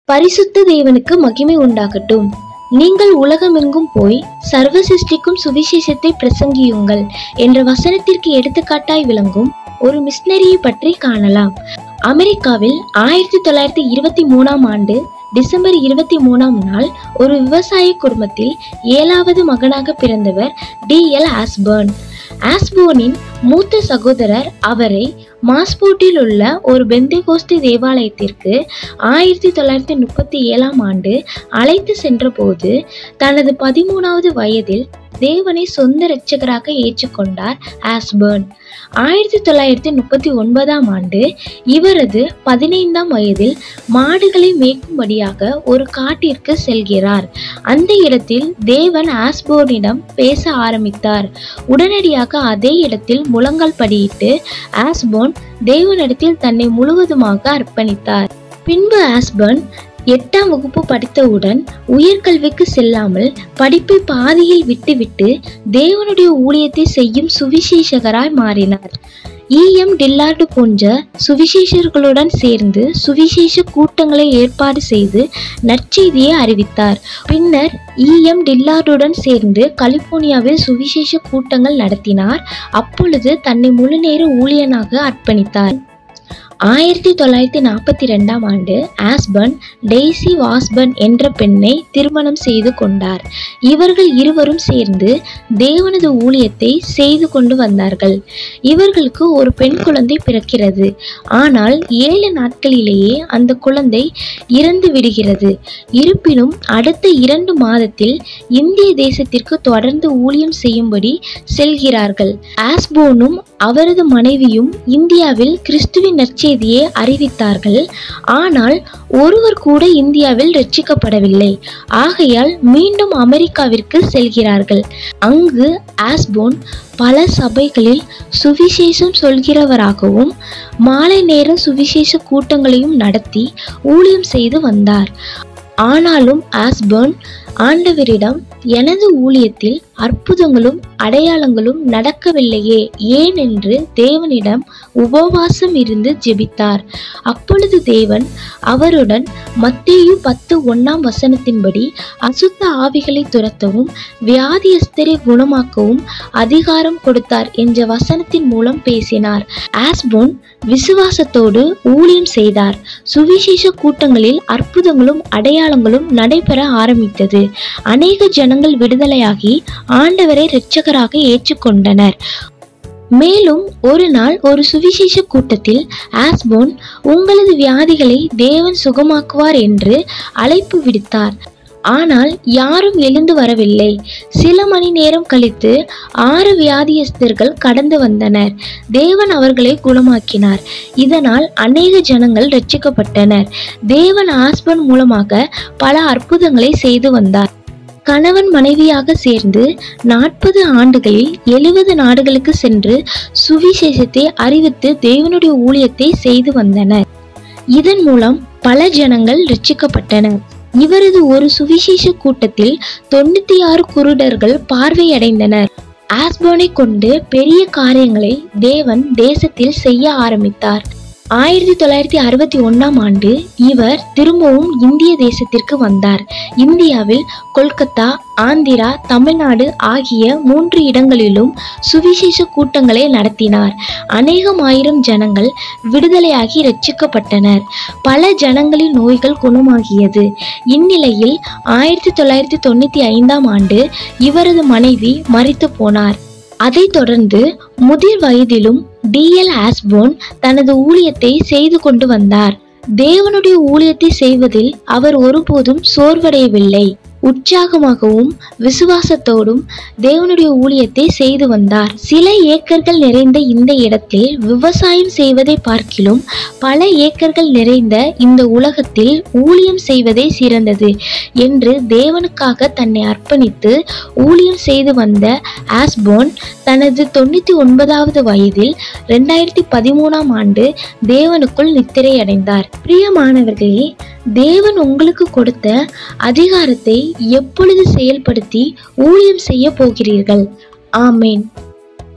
பரிசுத்த தேவனுக்கு மகிமை உண்டாகட்டும். நீங்கள் உலகமெங்கும் போய் சர்வ சிருஷ்டிக்கும் சுவிசேஷத்தை பிரசங்கியுங்கள் என்ற வசனத்திற்கு எடுத்துக்காட்டாய் விளங்கும் ஒரு மிஷனரியை பற்றி காணலாம். அமெரிக்காவில் 1923ஆம் ஆண்டு டிசம்பர் 23ஆம் நாள் ஒரு விவசாய குடும்பத்தில் 7வது மகனாக பிறந்தவர் D.L. ஆஸ்பர்ன். ஆஸ்போனின் மூத்த சகோதரர் அவரை மாஸ்போர்ட்டில் உள்ள ஒரு பெந்தேகோஸ்தே தேவாலயத்திற்கு 1937ஆம் ஆண்டு அழைத்து சென்றபோது தனது 13வது வயதில் தேவனை சொந்த இரட்சகராக ஏற்றுக்கொண்டார் ஆஸ்பர்ன். 1939ஆம் ஆண்டு இவரது 15ஆம் வயதில் மாடுகளை மேய்க்கும்படியாக ஒரு காட்டிற்கு செல்கிறார். அந்த இடத்தில் தேவன் ஆஸ்போர்னிடம் பேச ஆரம்பித்தார். உடனடியாக அதே இடத்தில் முழங்கால் படியிட்டு ஆஸ்போர்ன் தேவனிடத்தில் தன்னை முழுவதுமாக அர்ப்பணித்தார். பின்பு ஆஸ்பர்ன் 8ஆம் வகுப்பு படித்தவுடன் உயர்கல்விக்கு செல்லாமல் படிப்பை பாதியில் விட்டுவிட்டு தேவனுடைய ஊழியத்தை செய்யும் சுவிசேஷகராய் மாறினார். E.M. டில்லார்டு போன்ற சுவிசேஷர்களுடன் சேர்ந்து சுவிசேஷ கூட்டங்களை ஏற்பாடு செய்து நற்செய்தியை அறிவித்தார். பின்னர் E.M. டில்லார்டுடன் சேர்ந்து கலிபோர்னியாவில் சுவிசேஷ கூட்டங்கள் நடத்தினார். அப்பொழுது தன்னை முழுநேர ஊழியனாக அர்ப்பணித்தார். 1942ஆம் ஆண்டு ஆஸ்பர்ன் டெய்சி வாஸ்பர்ன் என்ற பெண்ணை திருமணம் செய்து கொண்டார். இவர்கள் இருவரும் சேர்ந்து தேவனது ஊழியத்தை செய்து கொண்டு வந்தார்கள். இவர்களுக்கு ஒரு பெண் குழந்தை பிறக்கிறது. ஆனால் 7 நாட்களிலேயே அந்த குழந்தை இறந்து விடுகிறது. இருப்பினும் அடுத்த 2 மாதத்தில் இந்திய தேசத்திற்கு தொடர்ந்து ஊழியம் செய்யும்படி செல்கிறார்கள். ஆஸ்போனும் அவரது மனைவியும் இந்தியாவில் கிறிஸ்துவின் நற்செய்தியை அறிவித்தார்கள். ஆனால் ஒருவர் கூட இந்தியாவில் ரட்சிக்கப்படவில்லை. ஆகையால் மீண்டும் அமெரிக்காவிற்கு செல்கிறார்கள். அங்கு ஆஸ்போன் பல சபைகளில் சுவிசேஷம் சொல்கிறவராகவும் மாலை நேர சுவிசேஷ கூட்டங்களையும் நடத்தி ஊழியம் செய்து வந்தார். ஆனாலும் ஆஸ்பர்ன் ஆண்டவரிடம், எனது ஊழியத்தில் அற்புதங்களும் அடையாளங்களும் நடக்கவில்லையே ஏன் என்று தேவனிடம் உபவாசம் இருந்து ஜெபித்தார். அப்பொழுது தேவன் அவருடன் மத்தேயு 10:1ஆம் வசனத்தின்படி அசுத்த ஆவிகளை துரத்தவும் வியாதியஸ்தரை குணமாக்கவும் அதிகாரம் கொடுத்தார் என்ற வசனத்தின் மூலம் பேசினார். ஆஸ்போன் விசுவாசத்தோடு ஊழியம் செய்தார். சுவிசேஷ கூட்டங்களில் அற்புதங்களும் அடையாளங்களும் நடைபெற ஆரம்பித்தது. அநேக ஜனங்கள் விடுதலையாகி ஆண்டவரை இரட்சகராக ஏற்றுக்கொண்டனர். மேலும் ஒரு நாள் ஒரு சுவிசேஷ கூட்டத்தில் ஆஸ்போன், உங்களது வியாதிகளை தேவன் சுகமாக்குவார் என்று அழைப்பு விடுத்தார். ஆனால் யாரும் எழுந்து வரவில்லை. சில மணி நேரம் கழித்து 6 வியாதியஸ்தர்கள் கடந்து வந்தனர். தேவன் அவர்களை குணமாக்கினார். இதனால் அநேக ஜனங்கள் ரட்சிக்கப்பட்டனர். தேவன் ஆஸ்பர்ன் மூலமாக பல அற்புதங்களை செய்து வந்தார். கணவன் மனைவியாக சேர்ந்து 40 ஆண்டுகளில் 70 நாடுகளுக்கு சென்று சுவிசேஷத்தை அறிவித்து தேவனுடைய ஊழியத்தை செய்து வந்தனர். இதன் மூலம் பல ஜனங்கள் ரட்சிக்கப்பட்டனர். இவரது ஒரு சுவிசேஷ கூட்டத்தில் 96 குருடர்கள் பார்வையடைந்தனர். ஆஸ்பர்னை கொண்டு பெரிய காரியங்களை தேவன் தேசத்தில் செய்ய ஆரம்பித்தார். 1961ஆம் ஆண்டு இவர் திரும்பவும் இந்திய தேசத்திற்கு வந்தார். இந்தியாவில் கொல்கத்தா, ஆந்திரா, தமிழ்நாடு ஆகிய 3 இடங்களிலும் சுவிசேஷ கூட்டங்களை நடத்தினார். அநேகம் ஆயிரம் ஜனங்கள் விடுதலையாகி ரட்சிக்கப்பட்டனர். பல ஜனங்களின் நோய்கள் குணமாகியது. இந்நிலையில் 1995ஆம் ஆண்டு இவரது மனைவி மரித்து போனார். அதைத் தொடர்ந்து முதிர் வயதிலும் D.L. ஆஸ்போன் தனது ஊழியத்தை செய்து கொண்டு வந்தார். தேவனுடைய ஊழியத்தை செய்வதில் அவர் ஒருபோதும் சோர்வடையவில்லை. உற்சாகமாகவும் விசுவாசத்தோடும் தேவனுடைய ஊழியத்தை செய்து வந்தார். சில ஏக்கர்கள் நிறைந்த இந்த இடத்தில் விவசாயம் செய்வதை பார்க்கிலும் பல ஏக்கர்கள் நிறைந்த இந்த உலகத்தில் ஊழியம் செய்வதே சிறந்தது என்று தேவனுக்காக தன்னை அர்ப்பணித்து ஊழியம் செய்து வந்த ஆஸ்போன் தனது 99வது வயதில் 2013ஆம் ஆண்டு தேவனுக்குள் நித்திரை அடைந்தார். பிரியமானவர்களே, தேவன் உங்களுக்கு கொடுத்த அதிகாரத்தை எப்பொழுது செயல்படுத்தி ஊழியம் செய்ய போகிறீர்கள்? ஆமேன்.